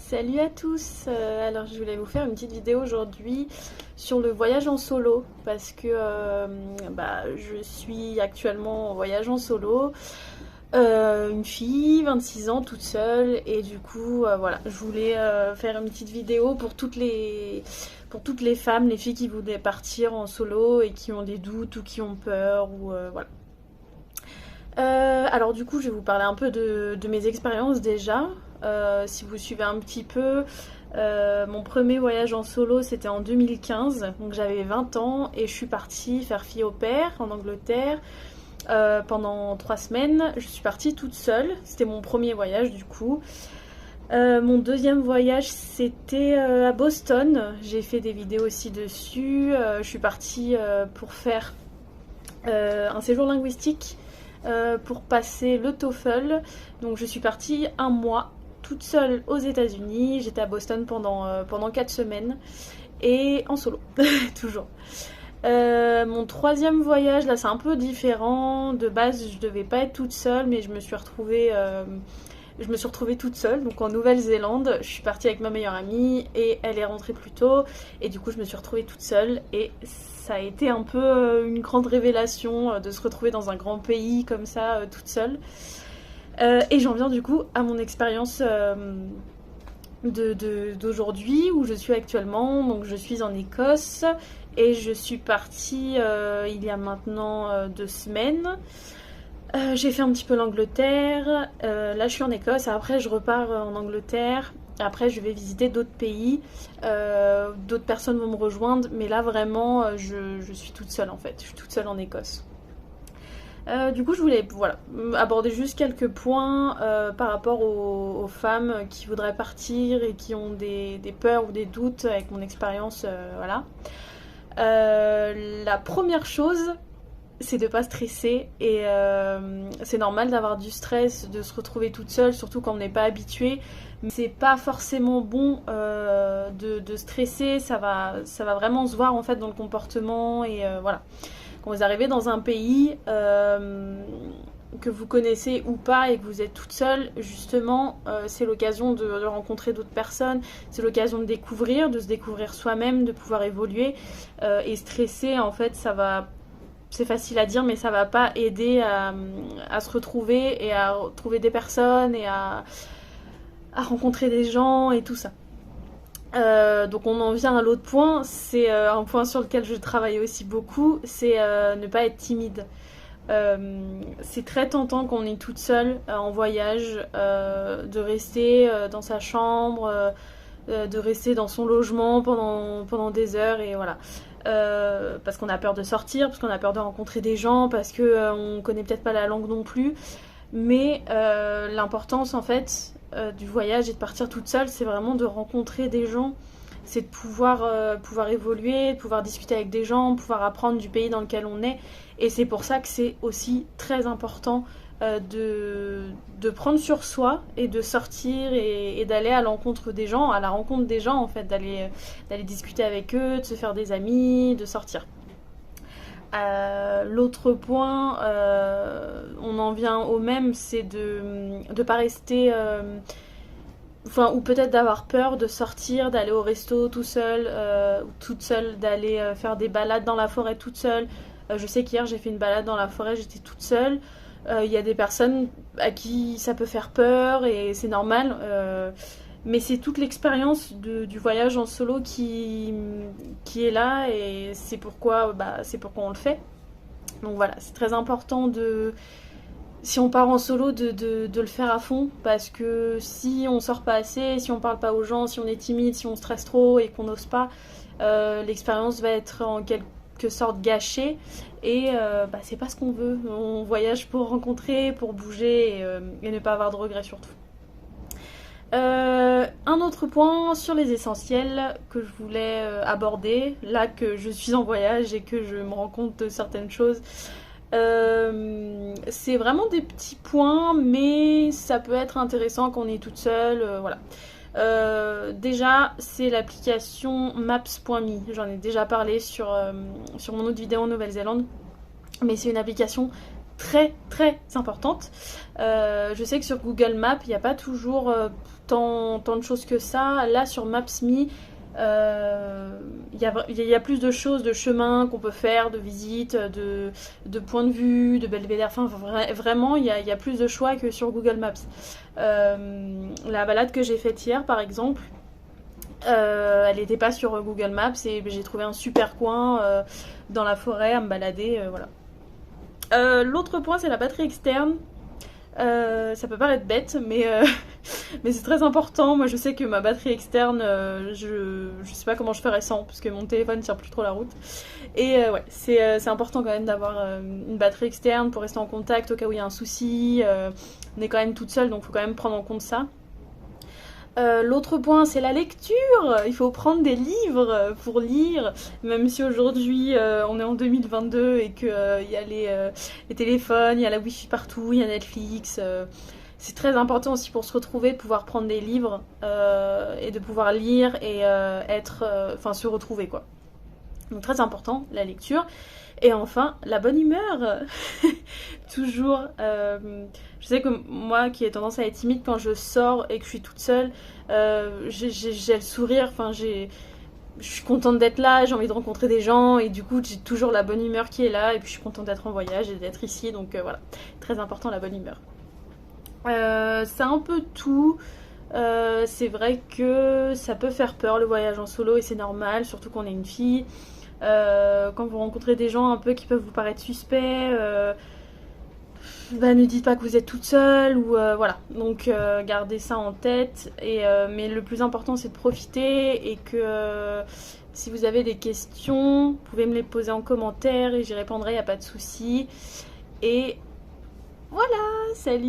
Salut à tous. Alors je voulais vous faire une petite vidéo aujourd'hui sur le voyage en solo parce que je suis actuellement en voyage en solo, une fille, 26 ans, toute seule, et du coup voilà, je voulais faire une petite vidéo pour toutes les femmes, les filles qui voulaient partir en solo et qui ont des doutes ou qui ont peur ou voilà. Alors du coup je vais vous parler un peu de mes expériences déjà. Si vous suivez un petit peu, mon premier voyage en solo c'était en 2015, donc j'avais 20 ans et je suis partie faire fille au père en Angleterre pendant 3 semaines. Je suis partie toute seule, c'était mon premier voyage du coup. Mon deuxième voyage c'était à Boston, j'ai fait des vidéos aussi dessus. Je suis partie pour faire un séjour linguistique pour passer le TOEFL. Donc je suis partie un mois toute seule aux États-Unis. J'étais à Boston pendant 4 semaines et en solo, toujours. Mon troisième voyage, là c'est un peu différent. De base, je devais pas être toute seule, mais je me suis retrouvée toute seule, donc en Nouvelle-Zélande. Je suis partie avec ma meilleure amie et elle est rentrée plus tôt. Et du coup, je me suis retrouvée toute seule et ça a été un peu une grande révélation de se retrouver dans un grand pays comme ça, toute seule. Et j'en viens du coup à mon expérience d'aujourd'hui où je suis actuellement. Donc je suis en Écosse et je suis partie il y a maintenant 2 semaines. J'ai fait un petit peu l'Angleterre, là je suis en Écosse, après je repars en Angleterre, après je vais visiter d'autres pays, d'autres personnes vont me rejoindre, mais là vraiment je suis toute seule en fait, je suis toute seule en Écosse. Du coup je voulais aborder juste quelques points par rapport aux femmes qui voudraient partir et qui ont des peurs ou des doutes avec mon expérience. Voilà. La première chose, c'est de pas stresser et c'est normal d'avoir du stress, de se retrouver toute seule, surtout quand on n'est pas habitué. Mais c'est pas forcément bon de stresser, ça va vraiment se voir en fait dans le comportement et voilà. Quand vous arrivez dans un pays que vous connaissez ou pas et que vous êtes toute seule, justement, c'est l'occasion de rencontrer d'autres personnes, c'est l'occasion de se découvrir soi-même, de pouvoir évoluer. Et stresser, en fait, c'est facile à dire, mais ça va pas aider à se retrouver et à trouver des personnes et à rencontrer des gens et tout ça. Donc on en vient à l'autre point, c'est un point sur lequel je travaille aussi beaucoup, c'est ne pas être timide. C'est très tentant quand on est toute seule en voyage, de rester dans sa chambre, de rester dans son logement pendant des heures et voilà. Parce qu'on a peur de sortir, parce qu'on a peur de rencontrer des gens, parce qu'on connaît peut-être pas la langue non plus. Mais l'importance en fait du voyage et de partir toute seule, c'est vraiment de rencontrer des gens, c'est de pouvoir évoluer, de pouvoir discuter avec des gens, de pouvoir apprendre du pays dans lequel on est. Et c'est pour ça que c'est aussi très important de prendre sur soi et de sortir et d'aller à la rencontre des gens en fait, d'aller discuter avec eux, de se faire des amis, de sortir. L'autre point, on en vient au même, c'est de pas rester, ou peut-être d'avoir peur de sortir, d'aller au resto tout seul, ou toute seule, d'aller faire des balades dans la forêt toute seule. Je sais qu'hier j'ai fait une balade dans la forêt, j'étais toute seule. Il y a des personnes à qui ça peut faire peur et c'est normal. Mais c'est toute l'expérience du voyage en solo qui est là et c'est pourquoi on le fait. Donc voilà, c'est très important si on part en solo, de le faire à fond, parce que si on sort pas assez, si on parle pas aux gens, si on est timide, si on stresse trop et qu'on n'ose pas, l'expérience va être en quelque sorte gâchée et c'est pas ce qu'on veut. On voyage pour rencontrer, pour bouger et ne pas avoir de regrets surtout. Un autre point sur les essentiels que je voulais aborder, là que je suis en voyage et que je me rends compte de certaines choses, c'est vraiment des petits points, mais ça peut être intéressant quand on est toute seule, voilà. Déjà, c'est l'application Maps.me. J'en ai déjà parlé sur mon autre vidéo en Nouvelle-Zélande, mais c'est une application très très importante. Je sais que sur Google Maps, il n'y a pas toujours tant de choses que ça. Là, sur Maps.me, il y a plus de choses, de chemins qu'on peut faire, de visites, de points de vue, de belvédères. Enfin, vraiment, il y a plus de choix que sur Google Maps. La balade que j'ai faite hier, par exemple, elle n'était pas sur Google Maps et j'ai trouvé un super coin dans la forêt à me balader. Voilà. L'autre point, c'est la batterie externe. Ça peut paraître bête, mais c'est très important. Moi, je sais que ma batterie externe, je sais pas comment je ferais sans, parce que mon téléphone tire plus trop la route. Et ouais, c'est important quand même d'avoir une batterie externe pour rester en contact au cas où il y a un souci. On est quand même toute seule, donc il faut quand même prendre en compte ça. L'autre point, c'est la lecture. Il faut prendre des livres pour lire, même si aujourd'hui on est en 2022 et qu'il y a les téléphones, il y a la wifi partout, il y a Netflix. C'est très important aussi pour se retrouver, de pouvoir prendre des livres et de pouvoir lire et se retrouver quoi. Donc très important, la lecture. Et enfin, la bonne humeur. Toujours. Je sais que moi, qui ai tendance à être timide, quand je sors et que je suis toute seule, j'ai le sourire. Enfin, je suis contente d'être là, j'ai envie de rencontrer des gens. Et du coup, j'ai toujours la bonne humeur qui est là. Et puis, je suis contente d'être en voyage et d'être ici. Donc voilà, très important, la bonne humeur. C'est un peu tout. C'est vrai que ça peut faire peur le voyage en solo et c'est normal, surtout quand on est une fille. Quand vous rencontrez des gens un peu qui peuvent vous paraître suspects, ne dites pas que vous êtes toute seule ou voilà. Donc gardez ça en tête. Mais le plus important c'est de profiter et que si vous avez des questions, vous pouvez me les poser en commentaire et j'y répondrai, y a pas de souci. Et voilà, salut.